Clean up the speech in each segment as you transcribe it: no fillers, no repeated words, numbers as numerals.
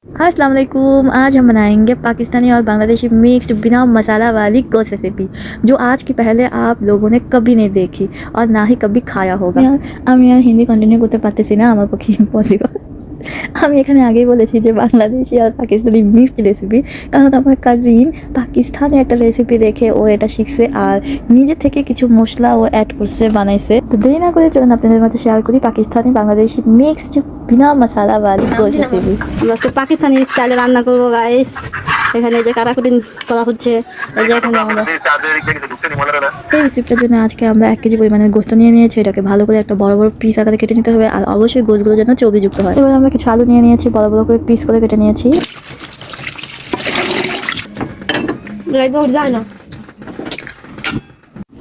अस्सलाम वालेकुम। आज हम बनाएंगे पाकिस्तानी और बांग्लादेशी मिक्स्ड बिना मसाला वाली गोश्त रेसिपी, जो आज के पहले आप लोगों ने कभी नहीं देखी और ना ही कभी खाया होगा। আমি আর হিন্দি কন্টিনিউ করতে পারতেছি না, আমার পক্ষে ইম্পসিবল। আমি এখানে আগেই বলেছি যে বাংলাদেশি আর পাকিস্তানি মিক্সড রেসিপি, কারণ আমার কাজিন পাকিস্তানে একটা রেসিপি দেখে ও এটা শিখছে আর নিজে থেকে কিছু মশলা ও অ্যাড করছে, বানাইছে। তো দেরি না করে চলুন আপনাদের মধ্যে শেয়ার করি পাকিস্তানি বাংলাদেশি মিক্সড বিনা মশালা वाली গোশ্ত রেসিপি। আমরা আজকে পাকিস্তানি স্টাইলে রান্না করবো গাইস। এখানে যে কাটাকুটি করা হচ্ছে, এই যে এখানে আমরা এই রেসিপিটার জন্য আজকে আমরা 1 কেজি পরিমাণের গোস্ত নিয়ে নিয়েছি। এটাকে ভালো করে একটা বড় বড় পিস আকারে কেটে নিতে হবে, আর অবশ্যই গোস্তগুলো যেন চর্বিযুক্ত হয়। এবার আমরা কিছু আলু নিয়ে নিয়েছি, বড় বড় করে পিস করে কেটে নিয়েছি।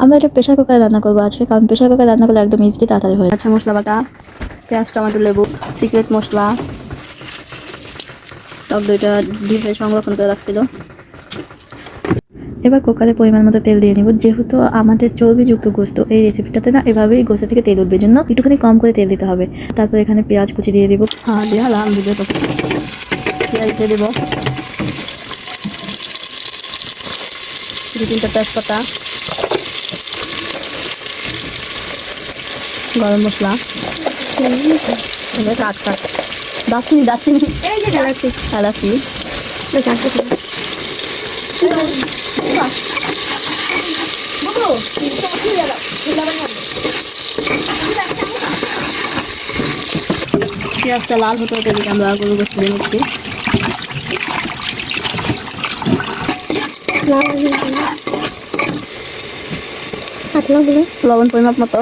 আমরা এটা প্রেশার কুকারে রান্না করবো আজকে, কারণ প্রেশার কুকারে রান্না করলে একদম ইজিলি তাড়াতাড়ি হয়। আচ্ছা, মশলা বাটা, পেঁয়াজ, টমেটো, লেবু, সিক্রেট মশলা, টক দইটা ডিপে সংরক্ষণ করে রাখছিল। এবার কুকারে পরিমাণ মতো তেল দিয়ে নিব। যেহেতু আমাদের চর্বিযুক্ত গোস্ত, এই রেসিপিটাতে না এভাবেই গোস্ত থেকে তেল উঠবে, জন্য একটুখানি কম করে তেল দিতে হবে। তারপর এখানে পেঁয়াজ কুচি দিয়ে দিব। হ্যাঁ, দিয়ে হালাম দিয়ে দেবো, পেঁয়াজ দিয়ে দেবো, 2-3টা তেজপাতা, গরম মশলা, কাঠ দারচিনি এলাচি, পেঁয়াজটা লাল হতে হতে দিকে আমরা গরু গোস্ত দিয়ে নিচ্ছি। লবণ পরিমাপ মতো,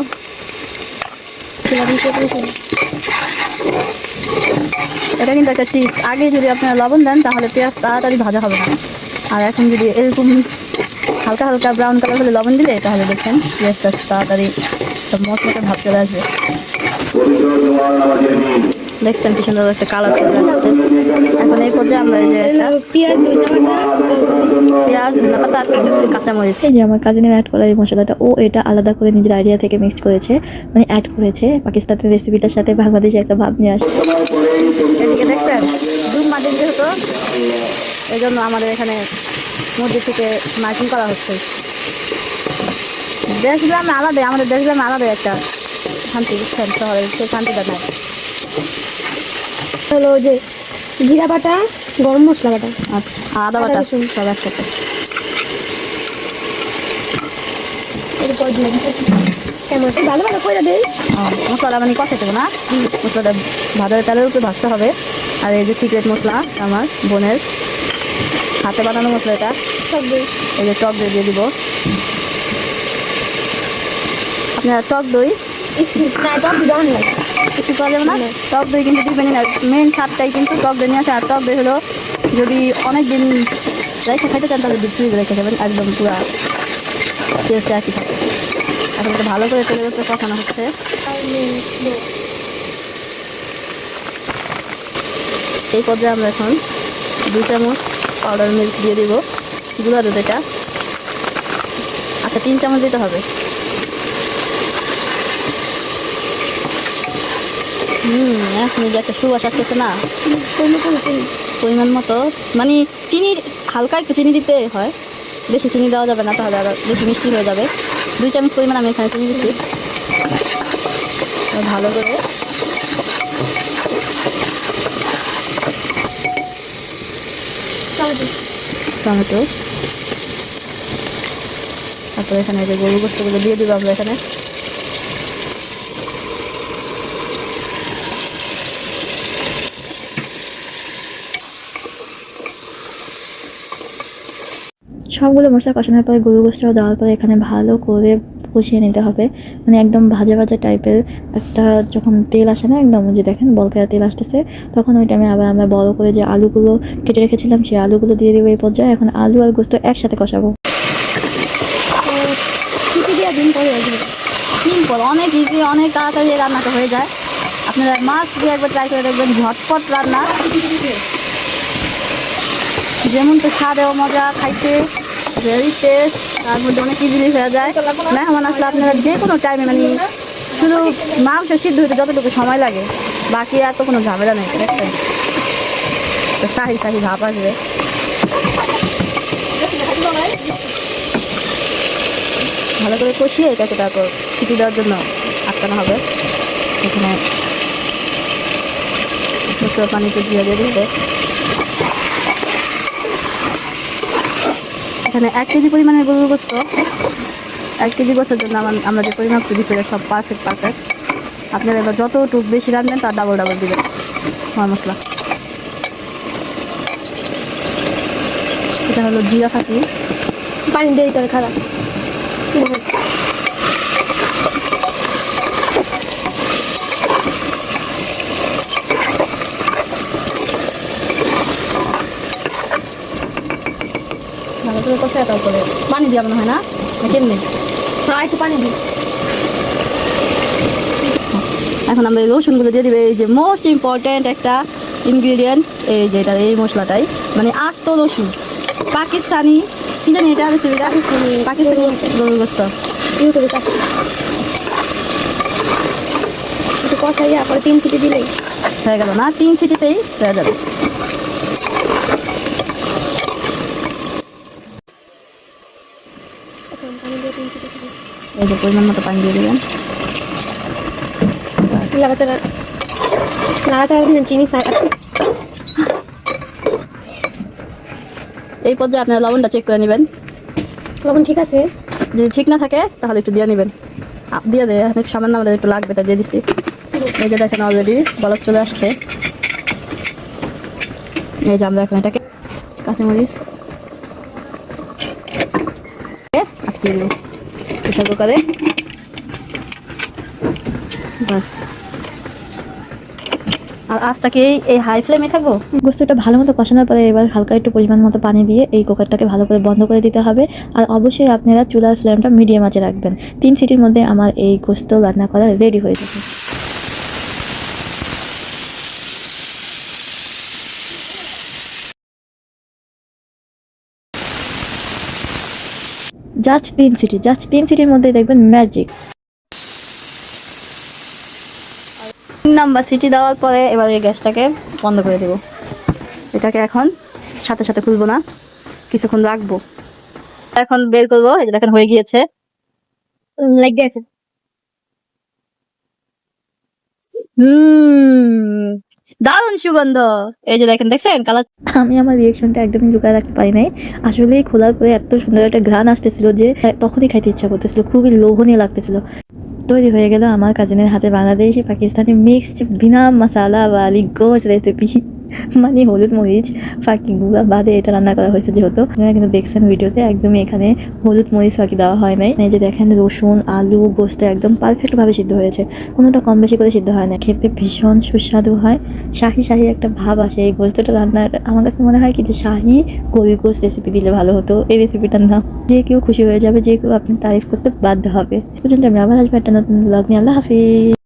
এটা কিন্তু একটা টিপস। আগে যদি আপনারা লবণ দেন তাহলে পেঁয়াজ তাড়াতাড়ি ভাজা হবে না, আর এখন যদি এরকম হালকা হালকা ব্রাউন কালার হলে লবণ দিলে তাহলে দেখেন পেঁয়াজটা তাড়াতাড়ি সব মশলাটা ভাব চলে আসবে। দেখছেন কি সুন্দর একটা কালার চলে আসছে। এখন এই পর্যায়ে আমরা এই যে পেঁয়াজ, ধনে পাতা আর কিছু কাঁচামরিচ, এই যে আমার কাজিনের অ্যাড করা এই মশলাটা, ও এটা আলাদা করে নিজের আইডিয়া থেকে মিক্স করেছে, মানে অ্যাড করেছে পাকিস্তানের রেসিপিটার সাথে বাংলাদেশে একটা ভাব নিয়ে আসছে। এদিকে দেখছেন দুধ মাটির যেহেতু, এই জন্য আমাদের এখানে মসজিদ থেকে মাইকিং করা হচ্ছে। দেশগ্রামে আলাদা, আমাদের দেশগ্রামে আলাদা একটা শান্তি, বুঝছেন, শহরের সেই শান্তিটা নেয়। হলো যে জিরা বাটা, গরম মশলা বাটা, আচ্ছা, আদা বাটা সব একসাথে। ভালো ভালো করে দেই। মশলাটা মানে কষাতে হবে না, মশলাটা ভাজার তেলের উপরে ভাজতে হবে। আর এই যে সিক্রেট মশলা আমার বোনের হাতে বানানো মশলা, এটা এই যে টক দই দিয়ে দিব। আপনার টক দই কিছু করা যাবে না, টক দই কিন্তু দিবেন না, মেন স্বাদটাই কিন্তু টক দই নিয়ে আসে। আর টক দই হলো যদি অনেক দিন রেখে খাইতে চান তাহলে ফ্রিজে রেখে যাবেন, একদম পুরো টেস্টে একই থাকে। এখন এটা ভালো করে তেলের উপরে কষানো হচ্ছে। এই পর্যায়ে আমরা এখন 2 চামচ পাউডার মিল্ক দিয়ে দিব, গুঁড়া দুধ এটা। আচ্ছা, 3 চামচ দিতে হবে। এখন যে একটা সুবাস আসতেছে না, পরিমাণ মতো, মানে চিনি হালকা একটু চিনি দিতে হয়, বেশি চিনি দেওয়া যাবে না, তাহলে আবার বেশি মিষ্টি হয়ে যাবে। 2 চামচ পরিমাণ আমি এখানে চিনি দিচ্ছি। ভালো করে টমেটো, তারপরে এখানে যে গরু গোস্তগুলো দিয়ে দিব আমরা এখানে। সবগুলো মশলা কষানোর পরে গরু গোস্তটা দেওয়ার পরে এখানে ভালো করে কষিয়ে নিতে হবে, মানে একদম ভাজা ভাজা টাইপের একটা যখন তেল আসে না, একদম যে দেখেন বলকা তেল আসতেছে, তখন ওই টাইমে আবার আমরা বড় করে যে আলুগুলো কেটে রেখেছিলাম সেই আলুগুলো দিয়ে দেবো। এই পর্যায়ে এখন আলু আর গোস্ত একসাথে কষাবো। সিম্পল, অনেক ইজি, অনেক তাড়াতাড়ি রান্নাটা হয়ে যায়। আপনারা মাছ দিয়ে একবার ট্রাই করে দেখবেন, ঝটপট রান্না, যেমন তো স্বাদেও মজা, খাইতে ভেরি টেস্ট, তার মধ্যে অনেক ইজিলি হয়ে যায়। মেহমান আসলে আপনারা যে কোনো টাইমে, মানে শুধু মাংস সিদ্ধ হতে যতটুকু সময় লাগে, বাকি আর তো কোনো ঝামেলা নেই। একটা শাহি শাহি ভাব আসবে। ভালো করে কষিয়ে এটাকে তারপর সিটি দেওয়ার জন্য আটকানো হবে। এখানে পানিতে দিয়ে দিতে, এখানে 1 কেজি পরিমাণের গরুর গোস্ত, 1 কেজি গোস্তের জন্য আমরা যে পরিমাপ দিচ্ছি সব পারফেক্ট। আপনারা এবার যতটুকু বেশি রাঁধবেন তার ডাবল দিবেন মশলা। এটা হলো জিরা ফাঁকি, পানি দিয়ে দিতে হবে খারাপ। ভালো করে কষায় তারপরে পানি দিয়ে মনে হয় না কেমনি। হ্যাঁ, একটু পানি দিই। এখন আমরা এই রসুনগুলো দিয়ে দিবে। এই যে মোস্ট ইম্পর্ট্যান্ট একটা ইনগ্রিডিয়েন্ট, এই যে এটা এই মশলাটাই, মানে আস্ত রসুন। পাকিস্তানি কি জানি এটা রেসিপিটা, পাকিস্তানি গরুর গোস্ত। ইউটিউবে চাষ একটু কষাইয়া পরে 3 সিটি দিলেই হয়ে গেল না, 3 সিটিতেই হয়ে যাবে। পানি দিয়ে 3 সিটি দিলেই এই যে পরিমাণ মতো পানি দিয়ে দেবেন। লাগাচাড়া দিন চিনি এই পর্যায়ে আপনারা লবণটা চেক করে নেবেন। লবণ ঠিক আছে। যদি ঠিক না থাকে তাহলে একটু দিয়ে নেবেন। দিয়ে দেয় অনেক সামান্য, আমাদের একটু লাগবে তাই দিয়ে দিচ্ছি। এই যে দেখেন অলরেডি বলক চলে আসছে। এই যে আমরা এখন এটাকে কাঁচামরিচ আটকে দিল প্রেশার কুকারে, বাস। আর আঁচটাকে এই হাই ফ্লেমে থাকবো। গোস্তটা ভালো মতো কষানোর পরে এবার হালকা একটু পরিমাণ মতো পানি দিয়ে এই কুকারটাকে ভালো করে বন্ধ করে দিতে হবে। আর অবশ্যই আপনারা চুলার ফ্লেমটা মিডিয়াম আঁচে রাখবেন। 3 সিটির মধ্যে আমার এই গোস্ত রান্না করা রেডি হয়ে যাবে। জাস্ট 3 সিটির মধ্যে দেখবেন ম্যাজিক। 3 নাম্বার সিটি দেওয়ার পরে এবার এই গ্যাসটাকে বন্ধ করে দেব। এটাকে এখন সাথে সাথে খুলবো না, কিছুক্ষণ রাখবো। এখন বের করবো। এই যে দেখেন হয়ে গিয়েছে। লাইক গেছে। দারুণ সুগন্ধ। এই যে দেখেন, দেখছেন কালার। আমি আমার রিয়েকশনটা একদমই লুকায় রাখতে পারি নাই। আসলেই খোলার পরে এত সুন্দর একটা ঘ্রাণ আসতেছিল যে তখনই খাইতে ইচ্ছা করতেছিল, খুবই লোভনীয় লাগতেছিল। তৈরি হয়ে গেল আমার কাজিনের হাতে বাংলাদেশি পাকিস্তানি মিক্সড বিনা মশালা ওয়ালি গোশ রেসিপি। মানে হলুদ মরিচ ফাঁকি গুঁড়া বাদে এটা রান্না করা হয়েছে। যেহেতু আপনারা কিন্তু দেখছেন ভিডিওতে একদমই এখানে হলুদ মরিচ ফাঁকি দেওয়া হয় নাই। এই যে দেখেন রসুন আলু গোস্ত একদম পারফেক্টভাবে সিদ্ধ হয়েছে, কোনোটা কম বেশি করে সিদ্ধ হয় না। খেতে ভীষণ সুস্বাদু হয়, শাহি শাহি একটা ভাব আসে এই গোস্তটা রান্নার। আমার কাছে মনে হয় কি যে শাহি গরুর গোস্ত রেসিপি দিলে ভালো হতো। এই রেসিপিটার নাম যে কেউ খুশি হয়ে যাবে, যে কেউ আপনি তারিফ করতে বাধ্য হবে। পর্যন্ত আমি আবার আসবো একটা নতুন ব্লগ নিয়ে। আল্লাহ হাফিজ।